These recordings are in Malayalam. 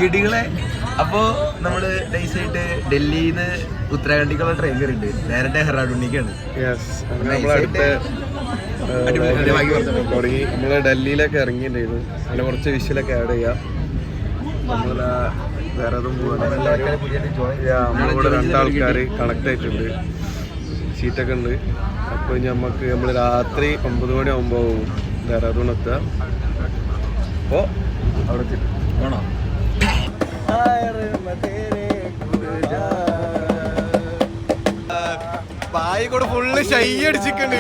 ഗഡികളെ. അപ്പോ നമ്മള് നൈസായിട്ട് ഡൽഹിന്ന് ഉത്തരാഖണ്ഡിക്കുള്ള ട്രെയിൻ കയറിണ്ട്. നേരെ ഡെഹ്റാഡൂണിക്കാണ്. തുടങ്ങി. നമ്മള് ഡൽഹിയിലൊക്കെ ഇറങ്ങിയിട്ടുണ്ടായിരുന്നു. അങ്ങനെ കുറച്ച് വിഷ്വലൊക്കെ ആഡ് ചെയ്യാം. നമ്മള് വേറെ അതും നമ്മളിവിടെ 2 ആൾക്കാർ കണക്ട് ആയിട്ടുണ്ട്. സീറ്റൊക്കെ ഉണ്ട്. അപ്പോൾ ഇനി നമ്മൾ രാത്രി 9 മണിയാകുമ്പോൾ പോകും ദെഹ്റാദൂൺ എത്തുക. അപ്പോൾ അവിടെ വേണോ ബായി കൂടെ ഫുള്ള് ഷൈ അടിച്ചിട്ടുണ്ട്.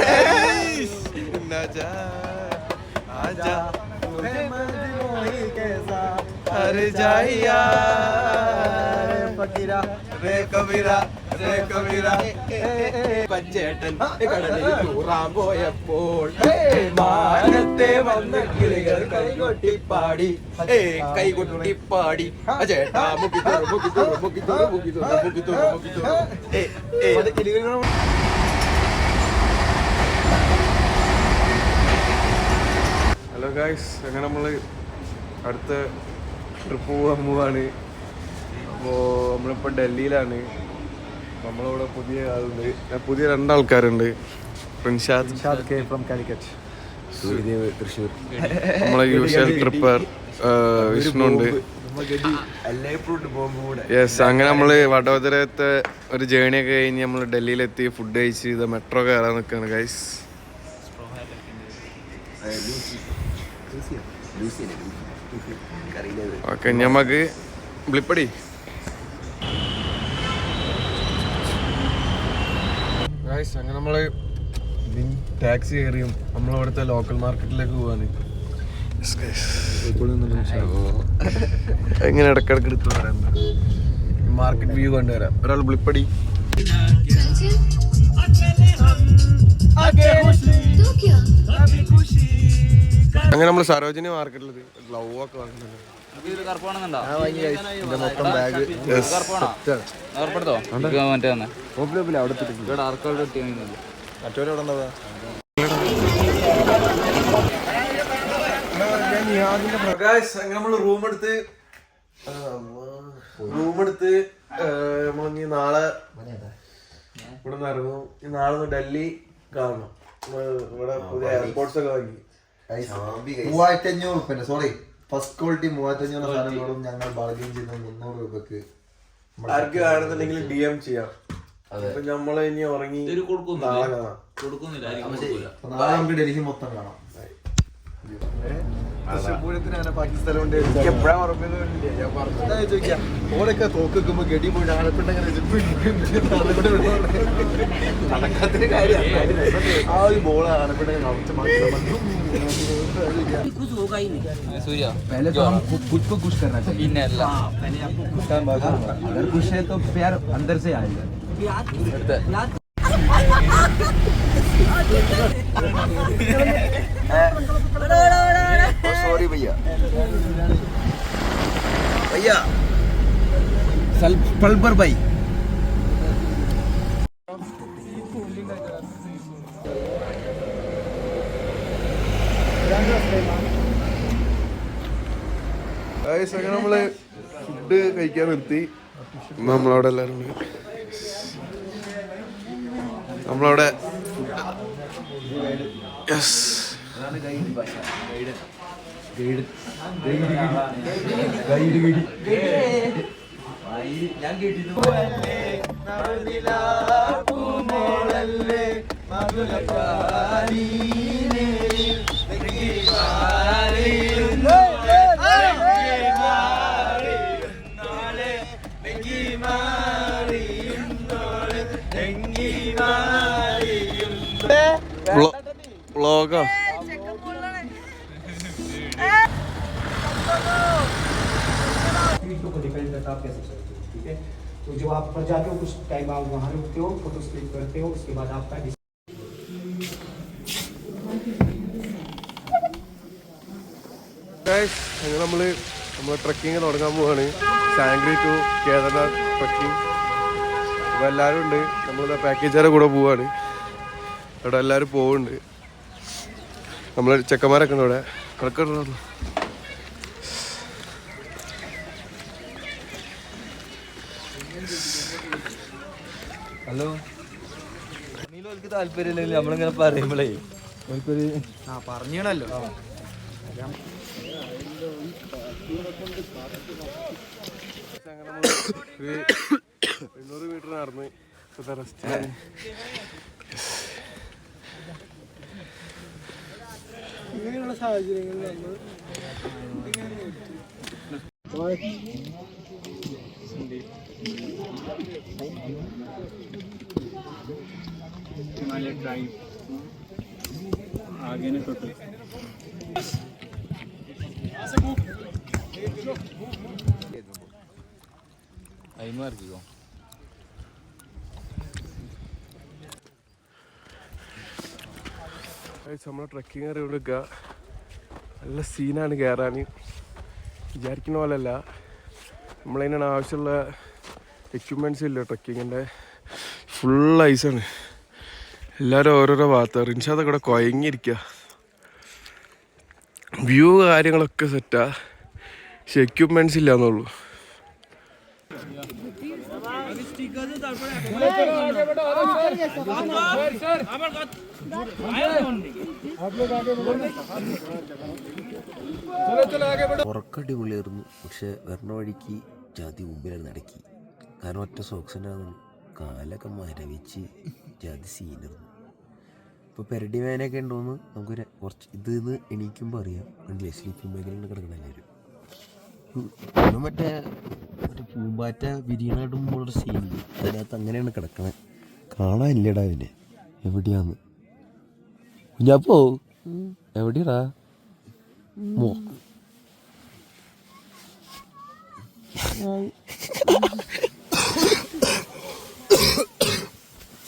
പച്ചേട്ടൻ കടലിൽ തൂറാൻ പോയപ്പോൾ മാനത്തെ വന്ന കിളികൾ കൈകൊട്ടിപ്പാടി ചേട്ടാ ഹലോ ഗായ്സ്, അങ്ങനെ നമ്മള് അടുത്ത ട്രിപ്പ് പോവാണ്. അപ്പോൾ നമ്മളിപ്പോൾ ഡൽഹിയിലാണ്. നമ്മളിവിടെ പുതിയ ആളുണ്ട്, പുതിയ 2 ആൾക്കാരുണ്ട്. നമ്മളെ യൂഷ്വൽ ട്രിപ്പർ വിഷ്ണുണ്ട്. യെസ്, അങ്ങനെ നമ്മള് വഡോദരത്തെ ഒരു ജേണിയൊക്കെ കഴിഞ്ഞ് നമ്മൾ ഡൽഹിയിലെത്തി. ഫുഡ് കഴിച്ച് ഇത് മെട്രോ കയറാൻ നിൽക്കുകയാണ് ഗൈസ്. ഓക്കെ, ഞമ്മക്ക് ബ്ലിപ്പടി. അങ്ങനെ നമ്മള് ടാക്സി കയറിയും നമ്മളിവിടുത്തെ ലോക്കൽ മാർക്കറ്റിലേക്ക് പോവാണ്. എങ്ങനെ ഇടക്കിടക്ക് എടുത്ത് വരാൻ മാർക്കറ്റ് വ്യൂ കണ്ടുവരാം. ഒരാൾ ബ്ലിപ്പടി. അങ്ങനെ നമ്മൾ സരോജിനി മാർക്കറ്റിൽ ഗ്ലൗ ഒക്കെ വാങ്ങുന്നുണ്ട്. മൊത്തം ബാഗ് നമ്മൾ റൂമെടുത്ത് നമ്മളിനി നാളെ ഇവിടെ നിന്ന് ഇറങ്ങും. നാളെ ഡൽഹി കാണണം. ഇവിടെ പുതിയ എയർപോർട്ട്സ് ഒക്കെ വാങ്ങി 3500 സോറി ഫസ്റ്റ് ക്വാളിറ്റി 3500 സാധനങ്ങളും ഞങ്ങൾ ബാർഗെയിൻ ചെയ്ത 300 രൂപക്ക് ആർക്ക് കാണുന്നുണ്ടെങ്കിൽ DM ചെയ്യാം. അപ്പൊ നമ്മള് ഇനി ഉറങ്ങി നാളെ കാണാം. നാളെ നമുക്ക് ഡൽഹി മൊത്തം കാണാം. ഓരൊക്കെ തോക്കുമ്പോ ഗഡി പോയി ആനപ്പിണ്ടങ്ങനെ കാര്യം ആ ഒരു ബോൾ ആനപ്പിണ്ടങ്ങനെ पहले तो हम खुद को खुश करना चाहिए. अगर खुश है तो प्यार अंदर से आएगा. सॉरी भैया पल पर भाई. അങ്ങനെ നമ്മള് ഫുഡ് കഴിക്കാൻ നിർത്തി. നമ്മളവിടെ എല്ലാവരും നമ്മളവിടെ ഞാൻ കേട്ടിരുന്നു. വ്ളോഗോ को डिपेंड करता है आप कैसे चलते हो. ठीक है, तो जब आप पर जाते हो कुछ टाइम आप वहाँ रुकते हो, फोटो क्लिक करते हो, उसके बाद आपका അങ്ങനെ നമ്മള് ട്രക്കിങ് തുടങ്ങാൻ പോവാണ്. സാംഗ്രി ടു കേദാർനാഥ് ട്രക്കിങ്. അപ്പോൾ എല്ലാവരും ഉണ്ട്. നമ്മളിതാ പാക്കേജുകാരെ കൂടെ പോവാണ്. ഇവിടെ എല്ലാവരും പോകുന്നുണ്ട്. നമ്മൾ ചെക്കന്മാരൊക്കെ ഉണ്ട് ഇവിടെ. കിടക്കുന്നു. ഹലോ താല്പര്യമില്ലെങ്കിൽ നമ്മളിങ്ങനെ പറയുമ്പോഴേ പറഞ്ഞാണല്ലോ. 800 മീറ്റർ നടന്ന് റെസ്റ്റ്. ഇങ്ങനെയുള്ള സാഹചര്യങ്ങളിൽ നമ്മൾ आगे ने टोटल मार्किको നമ്മളെ ട്രക്കിങ് അറിവ് എടുക്കുക. നല്ല സീനാണ് കയറാൻ. വിചാരിക്കുന്ന പോലെയല്ല. നമ്മളതിനാണ് ആവശ്യമുള്ള എക്യുപ്മെൻറ്റ്സ് ഇല്ല. ട്രക്കിങ്ങിൻ്റെ ഫുൾ ഐസാണ്. എല്ലാവരും ഓരോരോ ഭാഗത്ത്. റിൻഷാദൊക്കെ ഇവിടെ കുഴങ്ങിയിരിക്കുക. വ്യൂ കാര്യങ്ങളൊക്കെ സെറ്റാ, പക്ഷെ എക്യുപ്മെൻറ്റ്സ് ഇല്ല എന്നുള്ളൂ. ഉറക്കടിപൊളിയായിരുന്നു. പക്ഷെ വരണ വഴിക്ക് ജാതി മുമ്പിലാണ് നടക്കി. കാരണം ഒറ്റ സോക്സിനാണ് കാലൊക്കെ മരവിച്ച് ജാതി സീനായിരുന്നു. ഇപ്പോൾ പെരടി വേനൊക്കെ ഉണ്ടോയെന്ന് നമുക്ക് കുറച്ച് ഇതിന്ന് എണീക്കുമ്പോൾ അറിയാം. കണ്ടില്ലേ സ്ലീപ്പിംഗ് ബാഗിലാണ് കിടക്കണം എല്ലാവരും. മറ്റേ പൂമ്പാറ്റ വിരിയണാടുമ്പോഴൊരു സീനുണ്ട്, അതിനകത്ത് അങ്ങനെയാണ് കിടക്കണത്. കാണാനില്ലടാ അതിനെ എവിടെയാന്ന്. കുഞ്ഞാപ്പോ എവിടെയാടാ?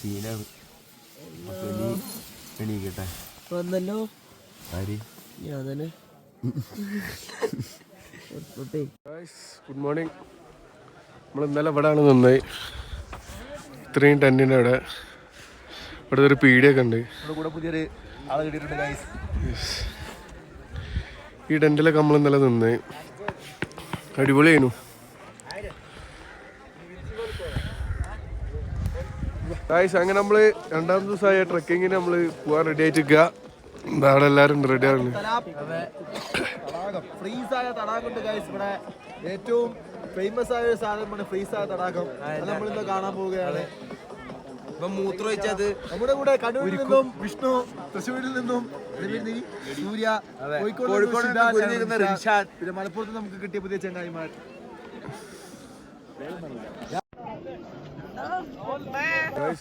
സീനാണ്. അപ്പൊ ഇനി എണീക്കട്ടെ. വന്നല്ലോ ആര്? ഞാൻ തന്നെ. Good morning. നമ്മൾ ഇന്നലെ ഇവിടെയാണ് നിന്നത്. ഇത്രയും ടെൻറ്റിൻ്റെ ഇവിടെ ഒരു പീടിയൊക്കെ ഉണ്ട്. പുതിയൊരു ആളെ കിട്ടിയിട്ടുണ്ട് ഗൈസ്. ഈ ടെൻറ്റിലൊക്കെ നമ്മൾ ഇന്നലെ നിന്ന് അടിപൊളിയായിരുന്നു. ഗൈസ് അങ്ങനെ നമ്മൾ രണ്ടാം ദിവസമായ ട്രക്കിങ്ങിന് നമ്മൾ പോകാൻ റെഡി ആയിട്ട് നിൽക്കുക. അവിടെ എല്ലാവരും റെഡിയാണ്. ഫ്രീസായ തടാകമുണ്ട് ഗൈസ്. ഇവിടെ ഏറ്റവും ഫേമസ് ആയ ഒരു സാധനമാണ് ഫ്രീസായ തടാകം. അത് നമ്മളിന്ന് കാണാൻ പോവുകയാണ്. മൂത്രമൊഴിച്ചത് നമ്മുടെ കൂടെ കണ്ണൂരിൽ നിന്നും വിഷ്ണു, തൃശ്ശൂരിൽ നിന്നും സൂര്യ, കോഴിക്കോട് പിന്നെ മലപ്പുറത്ത് നമുക്ക് കിട്ടിയ പുതിയ ചങ്ങായിമാർ.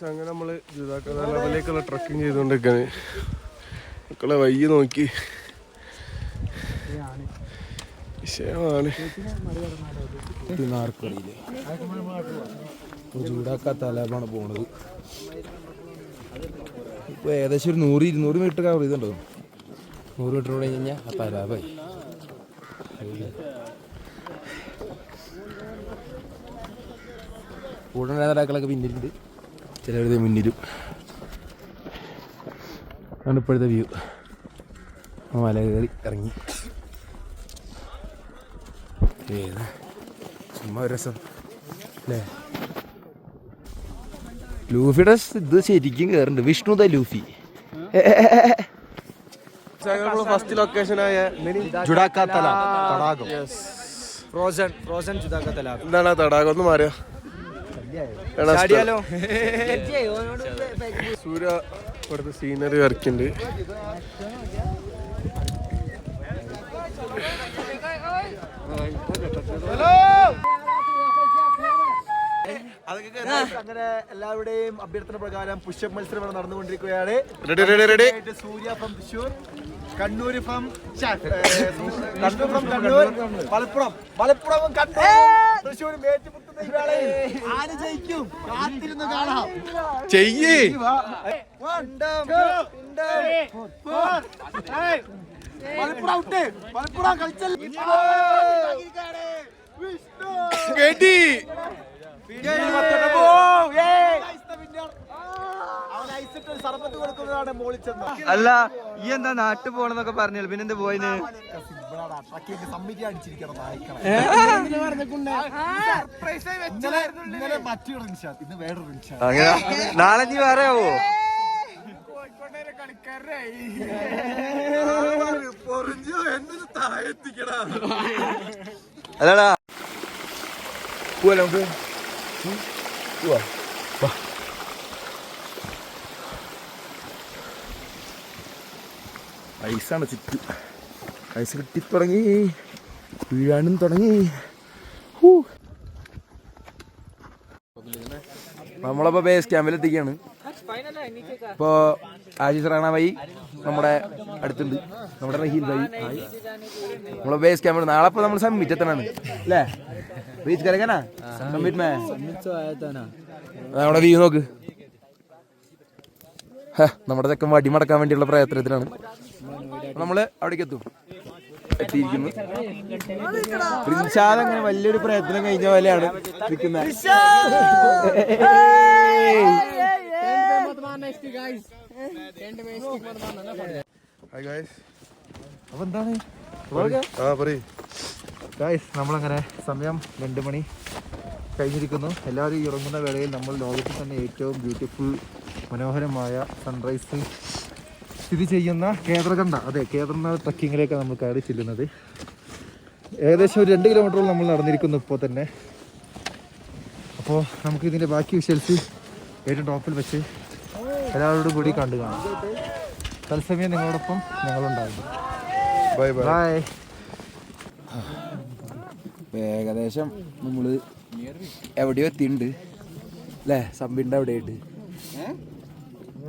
അങ്ങനെ നമ്മള് ലെവലിലേക്കുള്ള ട്രക്കിങ് ചെയ്തുകൊണ്ടിരിക്കാണ്. മക്കളെ വയ്യ നോക്കി വിഷയമാണ്. ചൂടാക്കാത്ത തലമാണ് പോണത്. ഇപ്പൊ ഏകദേശം ഒരു 100-200 മീറ്റർ കവർ ചെയ്തുണ്ടോ. 100 മീറ്റർ കൂടെ കഴിഞ്ഞാൽ ആ തലാപായി. കൂടെ നേതാക്കളൊക്കെ പിന്നിലുണ്ട്, ചിലവരുടെ മുന്നിലും. ആണ് ഇപ്പോഴത്തെ വ്യൂ. മല കയറി ഇറങ്ങി. ഏത് ചുമ്മാ ഒരു രസം അല്ലേ. ലൂഫിയുടെ ഇത് ശരിക്കും കയറുന്നുണ്ട്. വിഷ്ണുദ ലൂഫി. ഫസ്റ്റ് ലൊക്കേഷനായ ജുഡാക്കാത്തല തടാകം. ഫ്രോസൺ ചുതാക്കത്തല. എന്താണ് ആ തടാകം? ഒന്ന് മാറിയോ? സൂര്യ ഇവിടുത്തെ സീനറി വർക്കുണ്ട്. അങ്ങനെ എല്ലാവരുടെയും അഭ്യർത്ഥന പ്രകാരം പുഷപ്പ് മത്സരം ഇവിടെ നടന്നുകൊണ്ടിരിക്കുകയാണ്. സൂര്യ ഫ്രം തൃശ്ശൂർ, കണ്ണൂർ ഫ്രം കണ്ണൂർ, മലപ്പുറം കണ്ണൂർ, തൃശ്ശൂരും ഏറ്റുമുട്ടുന്ന ഈ വേളയിൽ ആര് ജയിക്കും കാത്തിരുന്ന് കാണാം. ചെയ്യേ മലപ്പുറം കളിച്ചല്ലോ. അല്ല ഈ എന്താ നാട്ടിൽ പോണെന്നൊക്കെ പറഞ്ഞല്ലോ, പിന്നെന്താ പോയിന്? സമ്മിറ്റ് അടിച്ചിരിക്കണം ഇന്നലെ മറ്റൊരു നിഷാദ്, ഇന്ന് വേറൊരു നിഷാദ്. അങ്ങനെ നാളെ നീ വേറെ ആവോ? അല്ലടാ പോവാ നമുക്ക് പോവാ. ഐസാണ് ചുറ്റും. ഐസ് കിട്ടി തുടങ്ങി, വീഴാനും തുടങ്ങി. നമ്മളപ്പോ ബേസ് ക്യാമ്പിൽ എത്തിക്കാണ്. ഇപ്പോ ആശിഷ് റാണ ഭായി നമ്മുടെ അടുത്തുണ്ട്, നമ്മുടെ റഹീൽ ഭായി. നമ്മളെ ബേസ് ക്യാമ്പിൽ നാളെ ഇപ്പൊ നമ്മൾ സമ്മിറ്റ് എത്തണാണ് അല്ലേ? Reach കരക്കാനാ summit may. നമ്മുടെ വ്യൂ നോക്ക്. നമ്മുടെ ചെക്കൻ വടി മടക്കാൻ വേണ്ടിയുള്ള പ്രയത്നത്തിലാണ്. നമ്മള് അവിടേക്ക് എത്തിയിരിക്കുന്നു. റിൻഷാദ് അങ്ങനെ വലിയൊരു പ്രയത്നം കഴിഞ്ഞ പോലെയാണ് നിൽക്കുന്നത്. അപ്പൊ എന്താണ് നമ്മളങ്ങനെ സമയം 2 മണി കഴിഞ്ഞിരിക്കുന്നു. എല്ലാവരും ഇറങ്ങുന്ന വേളയിൽ നമ്മൾ ലോകത്തിൽ തന്നെ ഏറ്റവും ബ്യൂട്ടിഫുൾ മനോഹരമായ സൺറൈസ് സ്ഥിതി ചെയ്യുന്ന കേദാർനാഥ് ട്രക്കിങ്ങിലേക്ക് നമ്മൾ കയറി ചെല്ലുന്നത്. ഏകദേശം ഒരു 2 കിലോമീറ്ററോളം നമ്മൾ നടന്നിരിക്കുന്നു ഇപ്പോൾ തന്നെ. അപ്പോൾ നമുക്ക് ഇതിൻ്റെ ബാക്കി വിഷ്വൽസ് ഏറ്റവും ടോപ്പിൽ വെച്ച് എല്ലാവരോടും കൂടി കണ്ടു കാണാം. തത്സമയം നിങ്ങളോടൊപ്പം ഞങ്ങളുണ്ടാകും. Bye bye bye. ഏകദേശം നമ്മൾ എവിടെയോ എത്തിയിട്ടുണ്ട് അല്ലേ? സമ്പിൻ്റെ അവിടെയായിട്ട്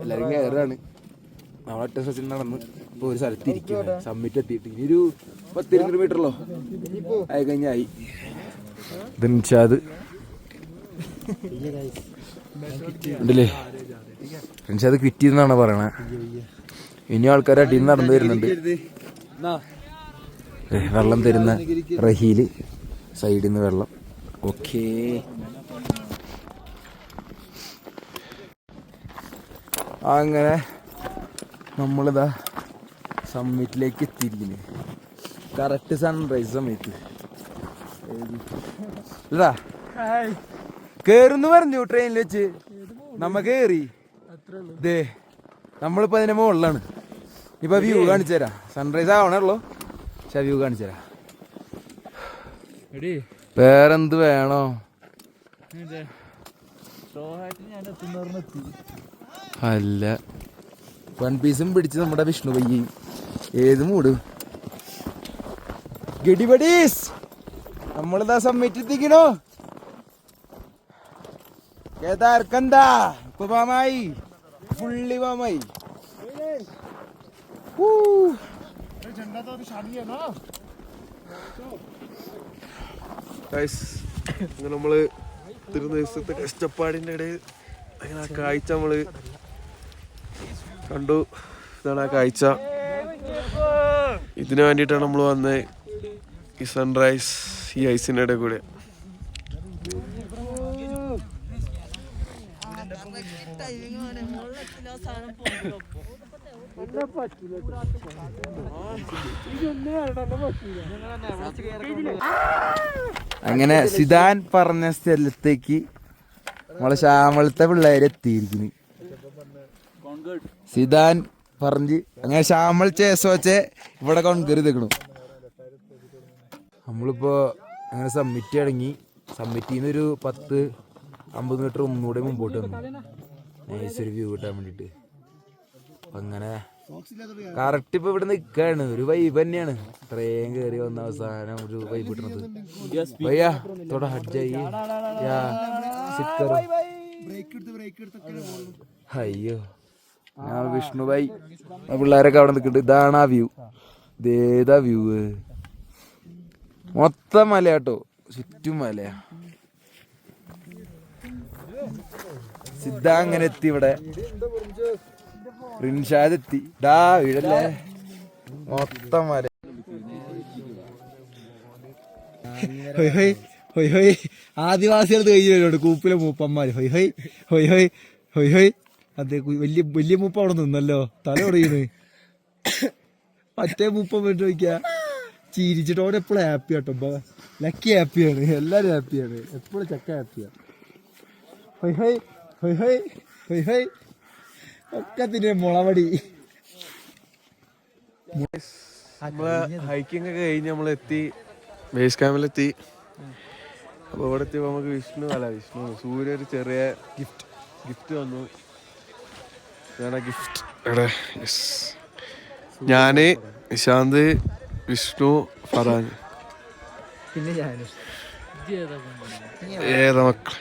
എല്ലാവരും കയറാണ്. നമ്മളൊറ്റ സ്ഥലത്തിൽ നടന്ന് ഇപ്പോൾ ഒരു സ്ഥലത്ത് ഇരിക്കുക. സമ്മിറ്റ് എത്തിയിട്ട് ഇനി ഒരു 10-20 കിലോമീറ്ററല്ലോ ആയി കഴിഞ്ഞായി. റിൻഷാദ് ഉണ്ടല്ലേ? റിൻഷാദ് ക്വിറ്റ് ചെയ്തെന്നാണ് പറയണേ. ഇനി ആൾക്കാർ അടിയിൽ നിന്ന് നടന്നു വരുന്നുണ്ട്. വെള്ളം തരുന്ന റഹീല്, സൈഡിൽ നിന്ന് വെള്ളം. ഓക്കേ, അങ്ങനെ നമ്മളിതാ സമ്മിറ്റിലേക്ക് എത്തിയിരിക്കുന്നത്. കറക്റ്റ് സൺറൈസ് സമയത്ത് ഇതാ കേറുന്നു പറഞ്ഞു ട്രെയിനിൽ വെച്ച്. നമ്മ കേറി ഇതേ നമ്മളിപ്പോ അതിന്റെ മുകളിലാണ്. ഇപ്പൊ വ്യൂ കാണിച്ചു തരാം. സൺറൈസ് ആവണല്ലോ, പക്ഷെ വ്യൂ കാണിച്ചു തരാം. വേറെന്ത് വേണോ? അല്ല, 1 പീസും പിടിച്ച് നമ്മുടെ വിഷ്ണു പയ്യ. ഏത് മൂട് ഗഡിബഡീസ്. നമ്മളിതാ സമ്മിറ്റ് എത്തിക്കണോ? കേദാർക്കന്താ ഇപ്പൊ പാമായി, ഫുള്ളി പാമായി. അങ്ങനെ നമ്മള് ഇത്തിരി ദിവസത്തെ കഷ്ടപ്പാടിന്റെ ഇടയിൽ അങ്ങനെ ആ കാഴ്ച നമ്മള് കണ്ടു. ഇതാണ് ആ കാഴ്ച. ഇതിനു വേണ്ടിയിട്ടാണ് നമ്മൾ വന്നത്. ഈ സൺറൈസ് ഈ ഐസിൻ്റെ ഇടയിൽ കൂടെ. അങ്ങനെ സിദാൻ പറഞ്ഞ സ്ഥലത്തേക്ക് നമ്മളെ ശ്യാമളത്തെ പിള്ളേരെത്തിയിരിക്കുന്നു. സിദാൻ പറഞ്ഞ് അങ്ങനെ ശ്യാമൾ ചേസോച്ചെ ഇവിടെ കൊണ്ടുകരുതേക്കണു. നമ്മളിപ്പോ അങ്ങനെ സമ്മിറ്റ് അടങ്ങി. സമ്മിറ്റിൽ നിന്ന് ഒരു 10-50 മീറ്റർ ഒന്നുകൂടെ മുമ്പോട്ട് വന്നു നൈസൊരു വ്യൂ കിട്ടാൻ വേണ്ടിട്ട്. അങ്ങനെ കറക്റ്റ് ഇപ്പൊ ഇവിടെ നിൽക്കാണ്. ഒരു വൈബ് തന്നെയാണ്. ഇത്രയും കയറി വന്ന അവസാനം ഒരു വൈബ് കിട്ടുന്നത്. ഭയ്യാ തോടാ ഹഡ്ജായി അയ്യോ. ഞാൻ വിഷ്ണു ഭായി പിള്ളേരൊക്കെ അവിടെ നിൽക്കുന്നുണ്ട്. ഇതാണ് ആ വ്യൂ. ഇതേതാ വ്യൂ? മൊത്തം മലയാട്ടോ, ചുറ്റും മലയാ. സിദ്ധ അങ്ങനെ എത്തി ഇവിടെ. റിൻഷാദ് എത്തി. ഡാ വീടല്ലേ, മൊത്തം മല. ഹൊയ് ഹൊയ് ഹൊയ് ഹൊയ്. ആദിവാസികൾ കഴിഞ്ഞു കൂപ്പിലെ മൂപ്പന്മാര്. ഹൊയ് ഹൊയ് ഹൊയ് ഹൊയ് ഹൊയ് ഹൊയ്. അതെ, വലിയ മൂപ്പ അവിടെ നിന്നല്ലോ, തല പറയുന്നത്. മറ്റേ മൂപ്പൻ വേണ്ടി ചോദിക്ക. ചിരിച്ചിട്ട് ഓൻ എപ്പോഴും ഹാപ്പി കേട്ടോ. ലക്കി ഹാപ്പിയാണ്, എല്ലാരും ഹാപ്പിയാണ്, എപ്പോഴും ചക്ക ഹാപ്പിയാണ്. High high high high high high ഒക്കെ തിന്നെ മുളവടി. നമ്മള് ഹൈക്കിംഗ് ഒക്കെ കഴിഞ്ഞ് നമ്മളെത്തി, ബേസ് ക്യാമ്പിലെത്തി. അപ്പോൾ ഇവിടെ എത്തിയപ്പോൾ നമുക്ക് വിഷ്ണു സൂര്യ ഒരു ചെറിയ ഗിഫ്റ്റ് വന്നു. ഇതാണ് ഗിഫ്റ്റ്. എവിടെ? യെസ്, ഞാന്, നിശാന്ത്, വിഷ്ണു, ഫറാൻ, പിന്നെ ഞാൻ ഏതാ മക്കൾ.